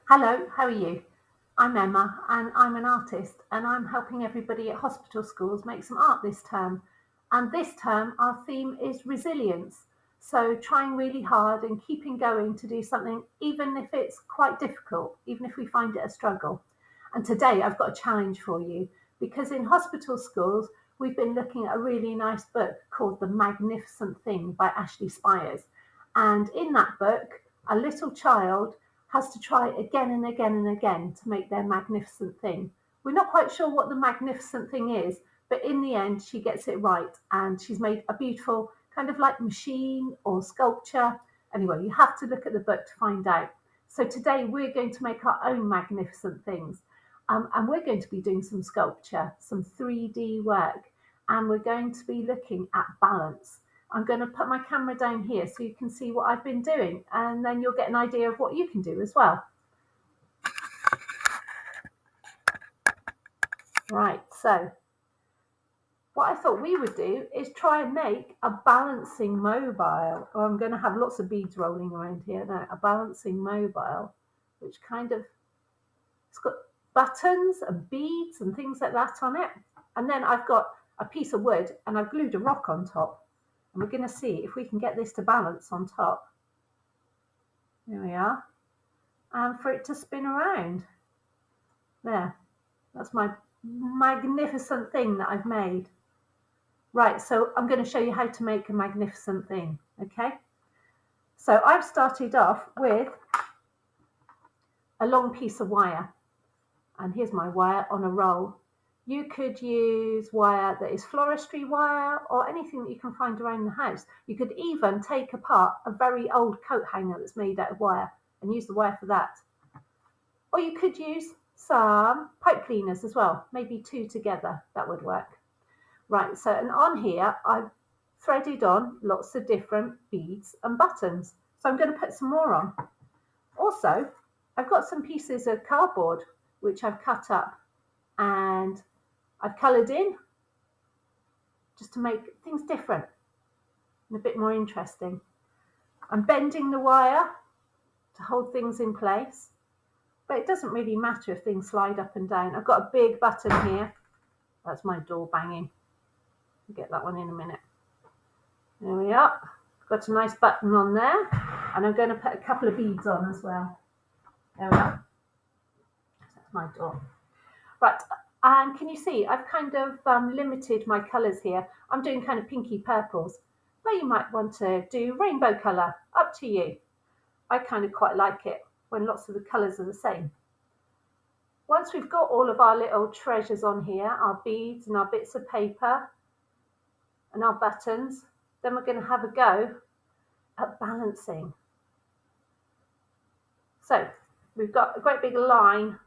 Hello, how are you? I'm Emma and I'm an artist and I'm helping everybody at hospital schools make some art this term. And this term, our theme is resilience. So trying really hard and keeping going to do something, even if it's quite difficult, even if we find it a struggle. And today I've got a challenge for you because in hospital schools, we've been looking at a really nice book called The Magnificent Thing by Ashley Spires. And in that book, a little child has to try again and again and again to make their magnificent thing. We're not quite sure what the magnificent thing is, but in the end, she gets it right and she's made a beautiful kind of like machine or sculpture. Anyway, you have to look at the book to find out. So today we're going to make our own magnificent things. And we're going to be doing some sculpture, some 3D work, and we're going to be looking at balance. I'm going to put my camera down here so you can see what I've been doing, and then you'll get an idea of what you can do as well. Right, so what I thought we would do is try and make a balancing mobile. Oh, I'm going to have lots of beads rolling around here now. A balancing mobile, which kind of, it's got buttons and beads and things like that on it. And then I've got a piece of wood and I've glued a rock on top. And we're going to see if we can get this to balance on top. There we are. And for it to spin around. There. That's my magnificent thing that I've made. Right, so I'm going to show you how to make a magnificent thing, okay? So I've started off with a long piece of wire. And here's my wire on a roll. You could use wire that is floristry wire or anything that you can find around the house. You could even take apart a very old coat hanger that's made out of wire and use the wire for that. Or you could use some pipe cleaners as well, maybe two together, that would work. Right, so and on here I've threaded on lots of different beads and buttons. So I'm going to put some more on. Also, I've got some pieces of cardboard which I've cut up and I've coloured in just to make things different and a bit more interesting. I'm bending the wire to hold things in place, but it doesn't really matter if things slide up and down. I've got a big button here. That's my door banging. I'll get that one in a minute. There we are. Got a nice button on there, and I'm going to put a couple of beads on as well. There we are. That's my door. Right, and can you see I've kind of limited my colours here. I'm doing kind of pinky purples, but you might want to do rainbow colour, up to you. I kind of quite like it when lots of the colours are the same. Once we've got all of our little treasures on here, our beads and our bits of paper and our buttons, then we're going to have a go at balancing. So we've got a great big line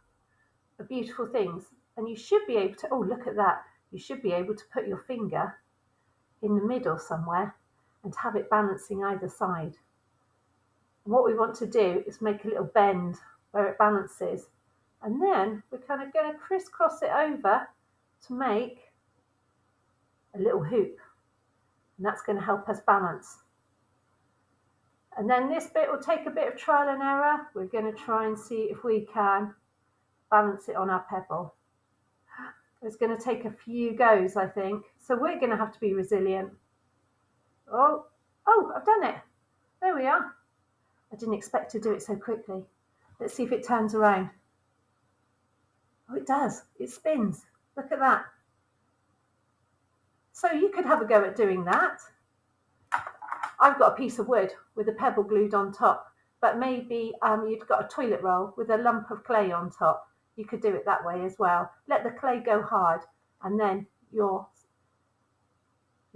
of beautiful things, and you should be able to, oh, look at that. You should be able to put your finger in the middle somewhere and have it balancing either side. And what we want to do is make a little bend where it balances. And then we're kind of going to crisscross it over to make a little hoop. And that's going to help us balance. And then this bit will take a bit of trial and error. We're going to try and see if we can balance it on our pebble. It's going to take a few goes, I think. So we're going to have to be resilient. Oh, I've done it. There we are. I didn't expect to do it so quickly. Let's see if it turns around. Oh, it does. It spins. Look at that. So you could have a go at doing that. I've got a piece of wood with a pebble glued on top, but maybe you've got a toilet roll with a lump of clay on top. You could do it that way as well. Let the clay go hard, and then your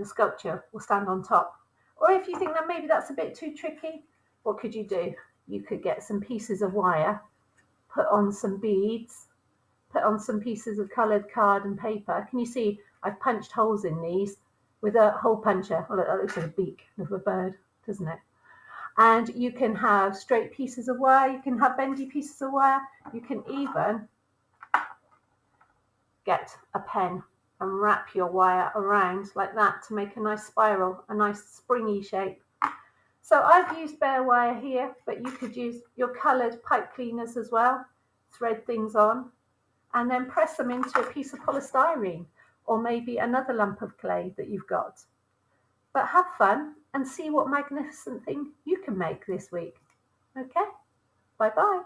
sculpture will stand on top. Or if you think that maybe that's a bit too tricky, what could you do? You could get some pieces of wire, put on some beads, put on some pieces of coloured card and paper. Can you see I've punched holes in these with a hole puncher? Well, that looks like a beak of a bird, doesn't it? And you can have straight pieces of wire, you can have bendy pieces of wire, you can even get a pen and wrap your wire around like that to make a nice spiral, a nice springy shape. So I've used bare wire here, but you could use your coloured pipe cleaners as well. Thread things on and then press them into a piece of polystyrene or maybe another lump of clay that you've got. But have fun and see what magnificent thing you can make this week. Okay, bye bye.